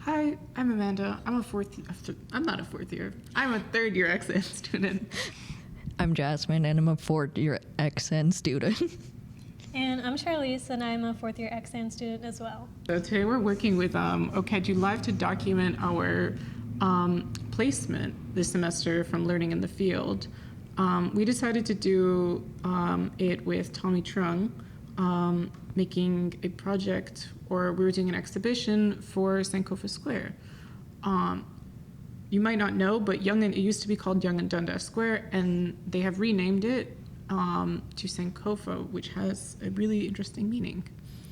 Hi, I'm Amanda. I'm not a fourth year. I'm a third year XN student. I'm Jasmine, and I'm a fourth year XN student. And I'm Charlize, and I'm a fourth year XN student as well. So today we're working with OKEDU Live to document our placement this semester from Learning in the Field. We decided to do it with Tommy Truong, making a project, or we were doing an exhibition for Sankofa Square. You might not know, but it used to be called Young and Dundas Square, and they have renamed it to Sankofa, which has a really interesting meaning.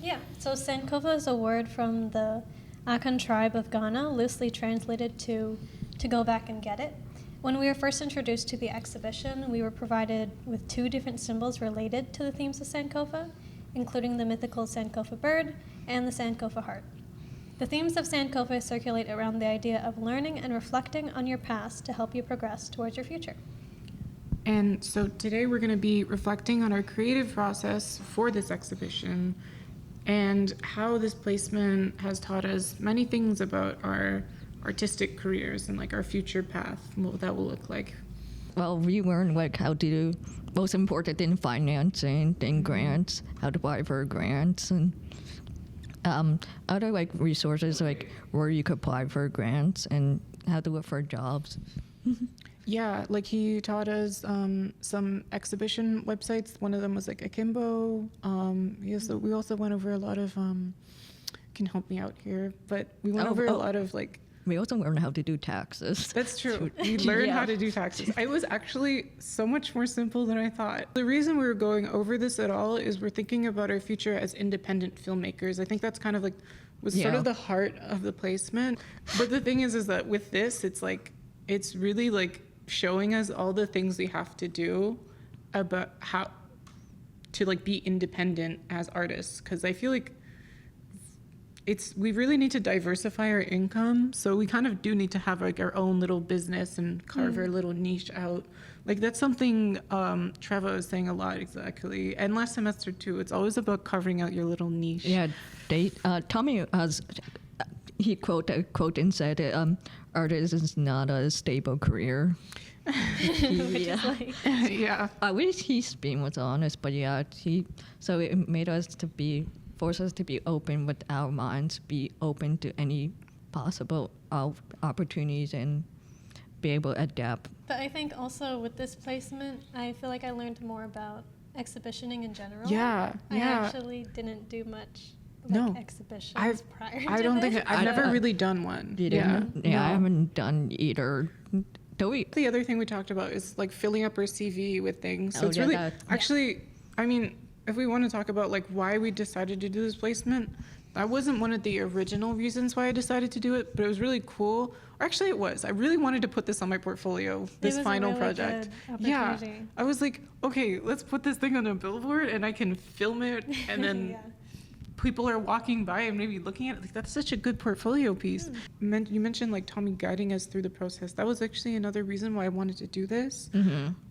Yeah, so Sankofa is a word from the Akan tribe of Ghana, loosely translated to go back and get it. When we were first introduced to the exhibition, we were provided with two different symbols related to the themes of Sankofa, including the mythical Sankofa bird and the Sankofa heart. The themes of Sankofa circulate around the idea of learning and reflecting on your past to help you progress towards your future. And so today we're going to be reflecting on our creative process for this exhibition and how this placement has taught us many things about our artistic careers and like our future path and what that will look like. Well, we learned how to do most important in financing, in grants, how to apply for grants, and other resources where you could apply for grants and how to look for jobs. Yeah, he taught us some exhibition websites. One of them was Akimbo. We also went over a lot of, can help me out here, but we went over a lot of We also learned how to do taxes. That's true. We learned how to do taxes. It was actually so much more simple than I thought. The reason we were going over this at all is we're thinking about our future as independent filmmakers. I think that's kind of sort of the heart of the placement. But the thing is that with this, it's really showing us all the things we have to do about how to be independent as artists. Because I feel we really need to diversify our income, so we kind of do need to have our own little business and carve our little niche out. That's something Treva was saying a lot, exactly. And last semester too, it's always about carving out your little niche. Yeah, Tommy he quote and said, "Artist is not a stable career." Yeah. I wish his being was honest, but yeah, so it made us force us to be open with our minds, be open to any possible opportunities and be able to adapt. But I think also with this placement, I feel like I learned more about exhibitioning in general. Yeah. I actually didn't do much exhibitions prior to I don't this. think I've never really done one. Yeah, I haven't done either. The other thing we talked about is filling up our CV with things. So it's really I mean, if we want to talk about why we decided to do this placement, that wasn't one of the original reasons why I decided to do it, but it was really cool. Or actually it was. I really wanted to put this on my portfolio, this final project. Yeah. I was like, okay, let's put this thing on a billboard and I can film it and then people are walking by and maybe looking at it. That's such a good portfolio piece. You mentioned Tommy guiding us through the process. That was actually another reason why I wanted to do this,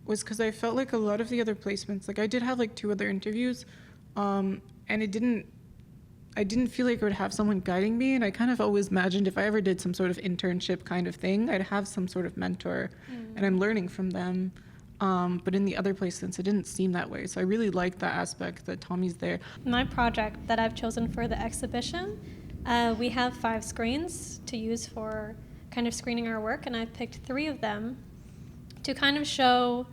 was because I felt a lot of the other placements, I did have 2 other interviews, and I didn't feel like I would have someone guiding me, and I kind of always imagined if I ever did some sort of internship kind of thing, I'd have some sort of mentor, and I'm learning from them. But in the other placements, it didn't seem that way. So I really like that aspect that Tommy's there. My project that I've chosen for the exhibition, we have 5 screens to use for kind of screening our work, and I've picked 3 of them to kind of show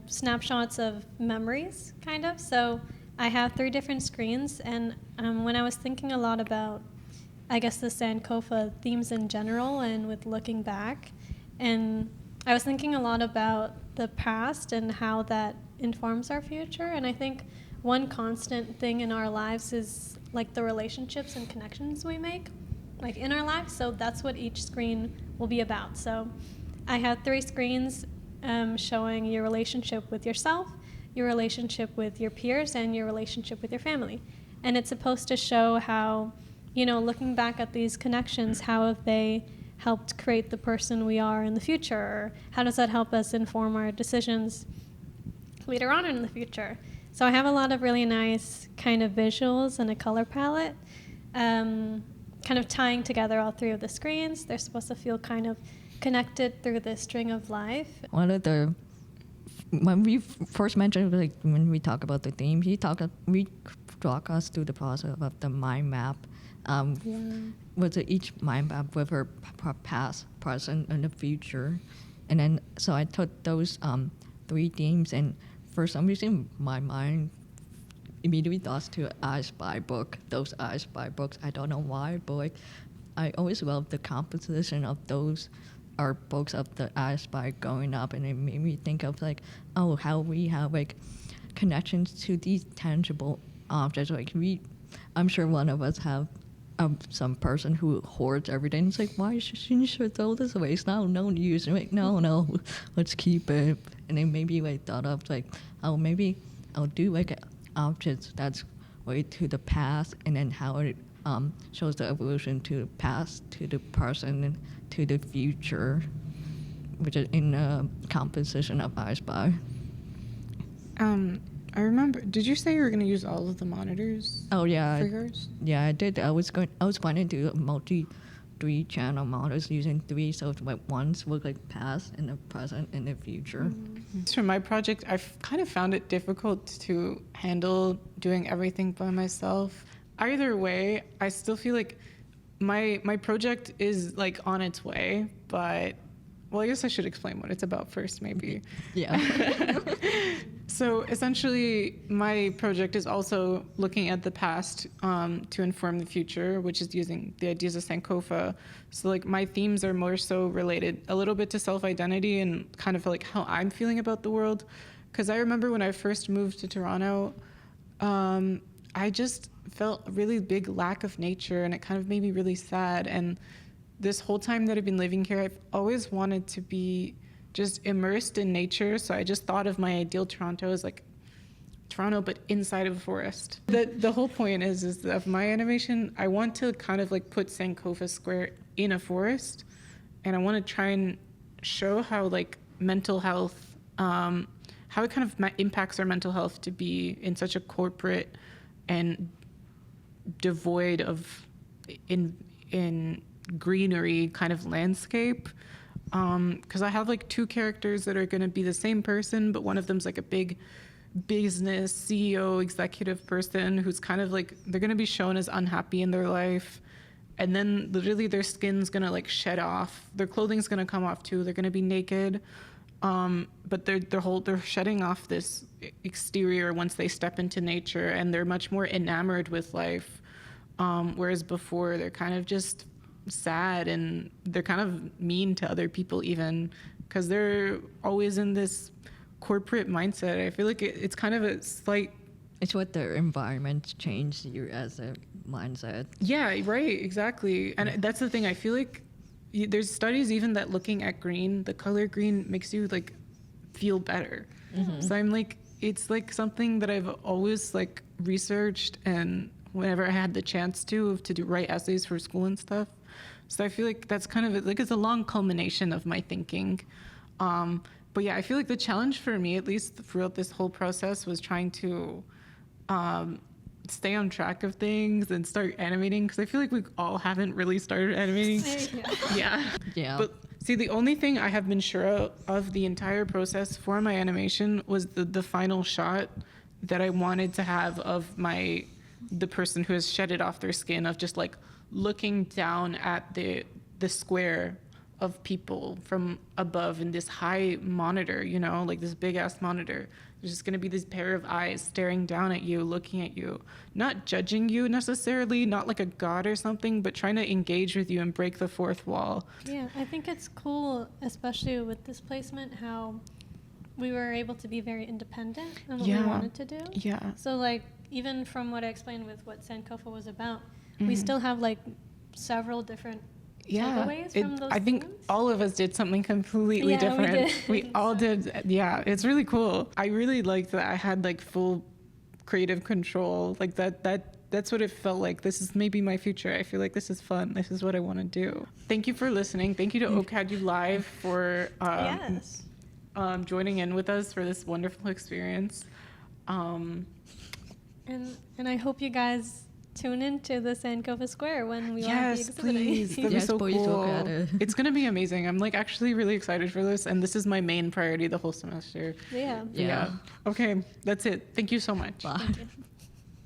snapshots of memories, kind of. So I have 3 different screens, and when I was thinking a lot about, I guess, the Sankofa themes in general and with looking back, and I was thinking a lot about the past and how that informs our future. And I think one constant thing in our lives is the relationships and connections we make in our lives. So that's what each screen will be about. So I have 3 screens showing your relationship with yourself, your relationship with your peers, and your relationship with your family. And it's supposed to show how, looking back at these connections, how have they helped create the person we are in the future? Or how does that help us inform our decisions later on in the future? So I have a lot of really nice kind of visuals and a color palette kind of tying together all three of the screens. They're supposed to feel kind of connected through this string of life. One of the when we first mentioned, like when we talk about the theme, we talk us through the process of the mind map. With each mind map with her past, present, and the future, and then so I took those 3 themes, and for some reason my mind immediately thought to I Spy book. Those I Spy books. I don't know why, but like I always loved the composition of those are books of the I Spy growing up, and it made me think of like, oh, how we have like connections to these tangible objects. Like I'm sure one of us have some person who hoards everything. It's like, why should you throw this away? It's not no use. I'm like, no, let's keep it. And then maybe like thought of like, oh, maybe I'll do like objects that's way to the past, and then how it shows the evolution to the past, to the present, and to the future, which is in the composition of I Spy. I remember. Did you say you were going to use all of the monitors? Oh yeah, for yours? Yeah, I did. I was planning to do 3-channel monitors using 3, so like ones look like past and the present and the future. For my project, I've kind of found it difficult to handle doing everything by myself. Either way, I still feel like my project is like on its way, but well, I guess I should explain what it's about first, maybe. Yeah. So essentially, my project is also looking at the past to inform the future, which is using the ideas of Sankofa. So like my themes are more so related a little bit to self-identity and kind of like how I'm feeling about the world. Because I remember when I first moved to Toronto, I just felt a really big lack of nature, and it kind of made me really sad. And this whole time that I've been living here, I've always wanted to be just immersed in nature. So I just thought of my ideal Toronto as like Toronto, but inside of a forest. The whole point is that of my animation, I want to kind of like put Sankofa Square in a forest, and I want to try and show how like mental health, how it kind of impacts our mental health to be in such a corporate and devoid of in greenery kind of landscape. Because I have like 2 characters that are going to be the same person, but one of them's like a big business CEO executive person who's kind of like, they're going to be shown as unhappy in their life, and then literally their skin's going to like shed off, their clothing's going to come off too, they're going to be naked, but they're shedding off this exterior once they step into nature, and they're much more enamored with life, whereas before they're kind of just sad, and they're kind of mean to other people even, because they're always in this corporate mindset. I feel like it's kind of a slight... It's what their environment changed you as a mindset. Yeah, right, exactly. And that's the thing. I feel like there's studies even that looking at green, the color green, makes you like feel better. Mm-hmm. So I'm like, it's like something that I've always like researched, and whenever I had the chance to write essays for school and stuff. So I feel like that's kind of like, it's a long culmination of my thinking. But yeah, I feel like the challenge for me, at least throughout this whole process, was trying to stay on track of things and start animating, because I feel like we all haven't really started animating. Yeah. But see, the only thing I have been sure of the entire process for my animation was the final shot that I wanted to have of the person who has shedded off their skin, of just like looking down at the square of people from above in this high monitor, you know, like this big ass monitor. There's just going to be this pair of eyes staring down at you, looking at you, not judging you necessarily, not like a god or something, but trying to engage with you and break the fourth wall. Yeah, I think it's cool, especially with this placement, how we were able to be very independent in what we wanted to do. Yeah. So like, even from what I explained with what Sankofa was about, we still have like several different takeaways from those I think themes. all of us did something completely different. We all did. Yeah, it's really cool. I really liked that I had like full creative control. Like that's what it felt like. This is maybe my future. I feel like this is fun. This is what I want to do. Thank you for listening. Thank you to OCAD Live for joining in with us for this wonderful experience. And I hope you guys tune into the Sankofa Square when we will be Yes, exhibiting. please. That'd be Yes, so please look cool. at it. It's gonna be amazing. I'm like actually really excited for this, and this is my main priority the whole semester. Yeah. Yeah. Okay, that's it. Thank you so much. Bye. Thank you.